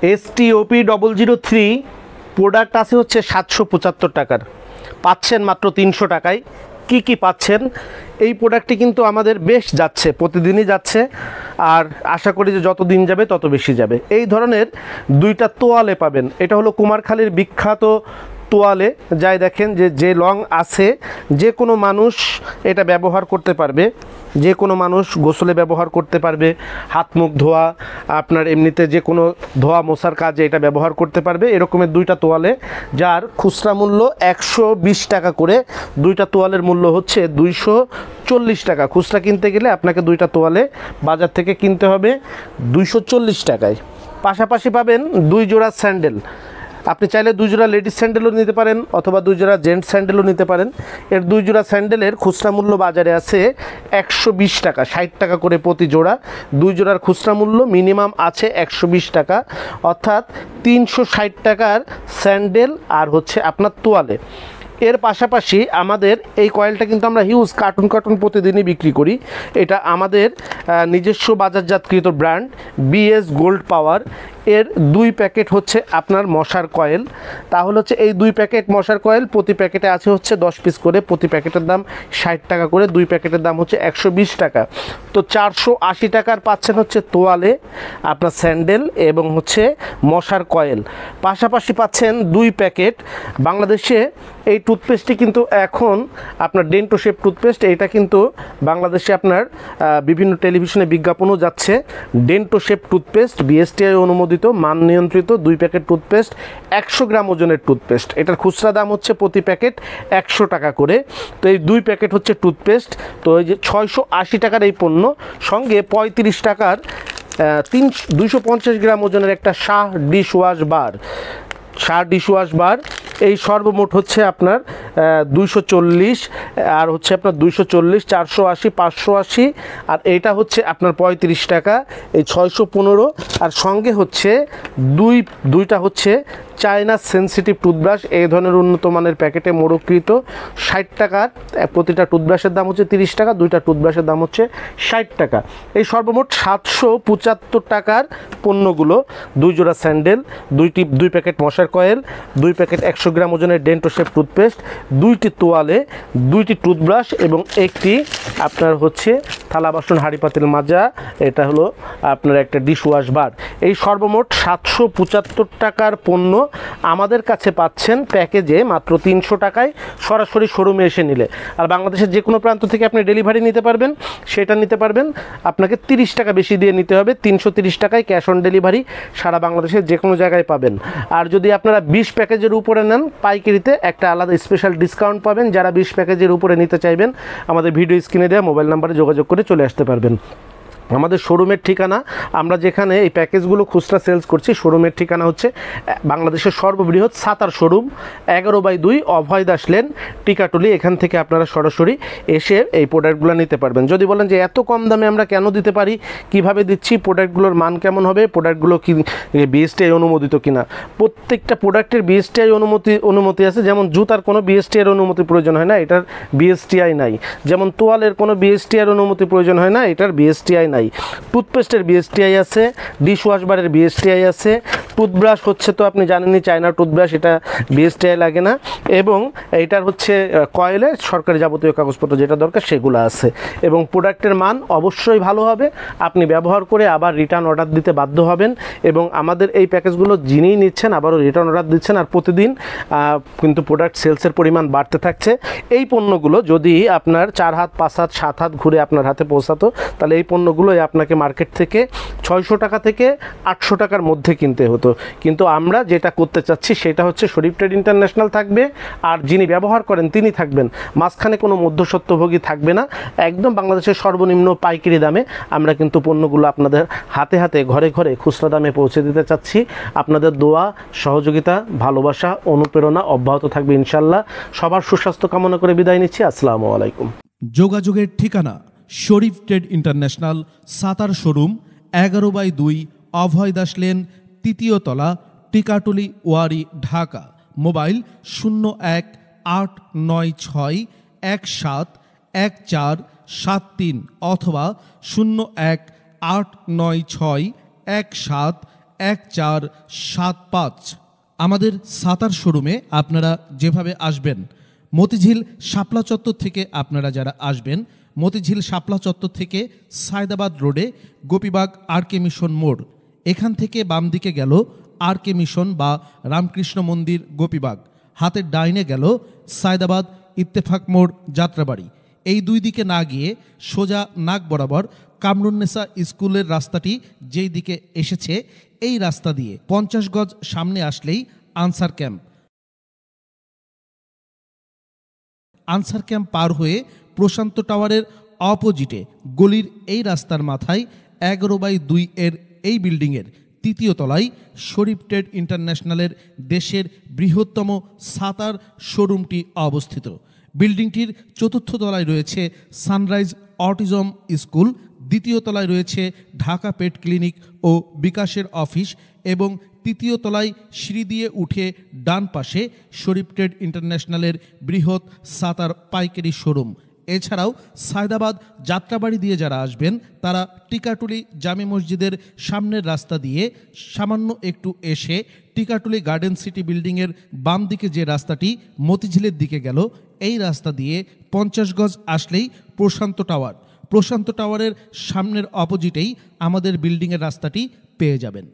STOP003 product আছে হচ্ছে 775 টাকার, পাচ্ছেন মাত্র 300 টাকায়। কি কি পাচ্ছেন? এই প্রোডাক্টটি কিন্তু আমাদের বেশ যাচ্ছে, প্রতিদিনই যাচ্ছে, আর আশা করি যে যত দিন যাবে তত বেশি যাবে। এই ধরনের দুইটা তোয়ালে পাবেন। এটা হলো কুমারখালীর বিখ্যাত তোয়ালে, যাই দেখেন যে লং আছে, যে কোনো মানুষ এটা ব্যবহার করতে পারবে, যে কোনো মানুষ গোসলে ব্যবহার করতে পারবে, হাত মুখ ধোয়া, আপনার এমনিতে যে কোনো ধোয়া মোছার কাজে এটা ব্যবহার করতে পারবে। এরকমের দুইটা তোয়ালে, যার খুচরা মূল্য 120 টাকা করে, দুইটা তোয়ালের মূল্য হচ্ছে 240 টাকা। খুচরা কিনতে গেলে আপনাকে দুইটা তোয়ালে বাজার থেকে কিনতে হবে 240 টাকায়। পাশাপাশি পাবেন 2 জোড়া স্যান্ডেল। আপনি চাইলে 2 জোড়া লেডিস স্যান্ডেলও নিতে পারেন, অথবা 2 জোড়া জেন্টস স্যান্ডেলও নিতে পারেন। এর 2 জোড়া স্যান্ডেলের খুচরা মূল্য বাজারে আছে 120 টাকা, 60 টাকা করে প্রতি জোড়া। 2 জোড়ার খুচরা মূল্য মিনিমাম আছে 120 টাকা, অর্থাৎ 360 টাকার স্যান্ডেল আর হচ্ছে আপনার তোয়ালে। এর পাশাপাশি আমাদের এই কয়েলটা কিন্তু আমরা হিউজ কার্টুন প্রতিদিনই বিক্রি করি। এটা আমাদের নিজস্ব বাজারজাতকৃত ব্র্যান্ড BS গোল্ড পাওয়ার। এর 2 প্যাকেট হচ্ছে আপনার মশার কয়েল। তাহলে হচ্ছে এই 2 প্যাকেট মশার কয়েল, প্রতি প্যাকেটে আছে হচ্ছে 10 পিস করে, প্রতি প্যাকেটের দাম 60 টাকা করে, 2 প্যাকেটের দাম হচ্ছে 120 টাকা। তো 480 টাকার পাচ্ছেন হচ্ছে তোয়ালে, আপনার স্যান্ডেল এবং হচ্ছে মশার কয়েল। পাশাপাশি পাচ্ছেন 2 প্যাকেট। বাংলাদেশে এই টুথপেস্টটি কিন্তু এখন আপনার ডেন্টো শেপ টুথপেস্ট, এটা কিন্তু বাংলাদেশে আপনার বিভিন্ন টেলিভিশনে বিজ্ঞাপনও যাচ্ছে। ডেন্টো শেপ টুথপেস্ট, BSTI অনুমোদিত, মান নিয়ন্ত্রিত 2 প্যাকেট টুথপেস্ট, 100 গ্রাম ওজনের টুথপেস্ট। এটার খুচরা দাম হচ্ছে প্রতি প্যাকেট 100 টাকা করে। তো এই 2 প্যাকেট হচ্ছে টুথপেস্ট। তো এই যে 680 টাকার এই পণ্য, সঙ্গে 35 টাকার 250 গ্রাম ওজনের একটা শাহ ডিশওয়াশ বার। এই সর্বমোট হচ্ছে আপনার 240, আর হচ্ছে আপনার 240, 480, 580, আর এইটা হচ্ছে আপনার 35 টাকা, এই 615। আর সঙ্গে হচ্ছে দুইটা হচ্ছে চায়না সেন্সিটিভ টুথব্রাশ, এই ধরনের উন্নত মানের প্যাকেটে মোড়কৃত, 60 টাকার প্রতিটা টুথব্রাশের দাম হচ্ছে 30 টাকা, দুইটা টুথব্রাশের দাম হচ্ছে 60 টাকা। এই সর্বমোট 775 টাকার পণ্যগুলো, 2 জোড়া স্যান্ডেল, 2 প্যাকেট মশার কয়েল, 2 প্যাকেট 100 গ্রাম ওজনের ডেন্টো শেপ টুথপেস্ট, 2টি তোয়ালে, 2টি টুথব্রাশ এবং একটি আপনার হচ্ছে থালা বাসন হাঁড়ি পাতিল মাজা, এটা হলো আপনার একটা ডিশওয়াশ বার। এই সর্বমোট 775 টাকার পণ্য আমাদের কাছে পাচ্ছেন প্যাকেজে মাত্র 300 টাকায়, সরাসরি শোরুমে এসে নিলে। আর বাংলাদেশের যে কোনো প্রান্ত থেকে আপনি ডেলিভারি নিতে পারবেন, সেটা নিতে পারবেন, আপনাকে 30 টাকা বেশি দিয়ে নিতে হবে। 330 টাকায় ক্যাশ অন ডেলিভারি সারা বাংলাদেশের যে কোনো জায়গায় পাবেন। আর যদি আপনারা 20 প্যাকেজের উপরে নেন, পাইকারিতে একটা আলাদা স্পেশাল ডিসকাউন্ট পাবেন। যারা 20 প্যাকেজের উপরে নিতে চাইবেন, আমাদের ভিডিও স্ক্রিনে দেওয়া মোবাইল নাম্বারে যোগাযোগ করে চলে আসতে পারবেন। আমাদের শোরুমের ঠিকানা, আমরা যেখানে এই প্যাকেজগুলো খুচরা সেলস করছি, শোরুমের ঠিকানা হচ্ছে বাংলাদেশের সর্ববৃহৎ সাতার শোরুম, 11/2 অভয় দাস লেন, টিকাটুলি। এখান থেকে আপনারা সরাসরি এসে এই প্রোডাক্টগুলো নিতে পারবেন। যদি বলেন যে এত কম দামে আমরা কেন দিতে পারি, কিভাবে দিচ্ছি, প্রোডাক্টগুলোর মান কেমন হবে, প্রোডাক্টগুলো কি BSTI অনুমোদিত কিনা, প্রত্যেকটা প্রোডাক্টের BSTI অনুমতি আছে। যেমন জুতার কোনো BSTI অনুমতি প্রয়োজন হয় না, এটার BSTI নাই। যেমন তোয়ালের কোনো BSTI অনুমতি প্রয়োজন হয় না, এটার BSTI নাই। টুথপেস্টের BSTI আছে, ডিশওয়াশ বারের BSTI আছে, টুথব্রাশ হচ্ছে তো আপনি জানেনই চায়না টুথব্রাশ, এটা BSTI লাগে না। এবং এইটার হচ্ছে কয়েলের সরকারি যাবতীয় কাগজপত্র যেটা দরকার সেগুলো আছে। এবং প্রোডাক্টের মান অবশ্যই ভালো হবে, আপনি ব্যবহার করে আবার রিটার্ন অর্ডার দিতে বাধ্য হবেন। এবং আমাদের এই প্যাকেজগুলো যিনিই নিচ্ছেন আবারও রিটার্ন অর্ডার দিচ্ছেন। আর প্রতিদিন কিন্তু প্রোডাক্ট সেলসের পরিমাণ বাড়তে থাকছে। এই পণ্যগুলো যদি আপনার 4 হাত 5 হাত 7 হাত ঘুরে আপনার হাতে পৌঁছাতো, তাহলে এই পণ্যগুলোই আপনাকে মার্কেট থেকে 600 টাকা থেকে 800 টাকার মধ্যে কিনতে হতো। কিন্তু আমরা যেটা করতে চাচ্ছি সেটা হচ্ছে শরীফ ট্রেড ইন্টারন্যাশনাল থাকবে, আর যিনি ব্যবহার করেন তিনি থাকবেন, মাঝখানে কোনো মধ্যস্বত্বভোগী থাকবে না। একদম বাংলাদেশের সর্বনিম্ন পাইকারি দামে আমরা কিন্তু পণ্যগুলো আপনাদের হাতে হাতে ঘরে ঘরে খুচরা দামে পৌঁছে দিতে চাচ্ছি। আপনাদের দোয়া, সহযোগিতা, ভালোবাসা, অনুপ্রেরণা অব্যাহত থাকবে ইনশাল্লাহ। সবার সুস্বাস্থ্য কামনা করে বিদায় নিচ্ছি। আসসালামু আলাইকুম। যোগাযোগের ঠিকানা শরীফ ট্রেড ইন্টারন্যাশনাল, সাতার শোরুম, 11/2 অভয় দাস লেন, 3য় তলা, টিকাটুলি, ওয়ারী, ঢাকা। মোবাইল 018961714773 অথবা 01896171 1475। আমাদের সাতার শোরুমে আপনারা যেভাবে আসবেন, মতিঝিল শাপলা চত্বর থেকে আপনারা যারা আসবেন, মতিঝিল শাপলা চত্বর থেকে সায়দাবাদ রোডে গোপীবাগ আরকে মিশন মোড়, এখান থেকে বাম দিকে গেল আরকে মিশন বা রামকৃষ্ণ মন্দির গোপীবাগ, হাতের ডাইনে গেল সায়দাবাদ ইত্তেফাক মোড় যাত্রাবাড়ি। এই দুই দিকে না গিয়ে সোজা নাক বরাবর কামরুন্নেসা স্কুলের রাস্তাটি যেই দিকে এসেছে, এই রাস্তা দিয়ে 50 গজ সামনে আসলেই আনসার ক্যাম্প। আনসার ক্যাম্প পার হয়ে প্রশান্ত টাওয়ারের অপোজিটে গলির এই রাস্তার মাথায় 11/2 এর এই বিল্ডিংয়ের 3য় তলায় শরীফ ট্রেড ইন্টারন্যাশনালের দেশের বৃহত্তম সাতার শোরুমটি অবস্থিত। বিল্ডিংটির 4র্থ তলায় রয়েছে সানরাইজ অটিজম স্কুল, 2য় তলায় রয়েছে ঢাকা পেট ক্লিনিক ও বিকাশের অফিস এবং 3য় তলায় সিঁড়ি দিয়ে উঠে ডান পাশে শরীফ ট্রেড ইন্টারন্যাশনালের বৃহৎ সাতার পাইকারি শোরুম। এছাড়াও সায়দাবাদ যাত্রাবাড়ি দিয়ে যারা আসবেন তারা টিকাটুলি জামে মসজিদের সামনের রাস্তা দিয়ে সামান্য একটু এসে টিকাটুলি গার্ডেন সিটি বিল্ডিংয়ের বাম দিকে যে রাস্তাটি মতিঝিলের দিকে গেল, এই রাস্তা দিয়ে 50 গজ আসলেই প্রশান্ত টাওয়ার। প্রশান্ত টাওয়ারের সামনের অপোজিটেই আমাদের বিল্ডিংয়ের রাস্তাটি পেয়ে যাবেন।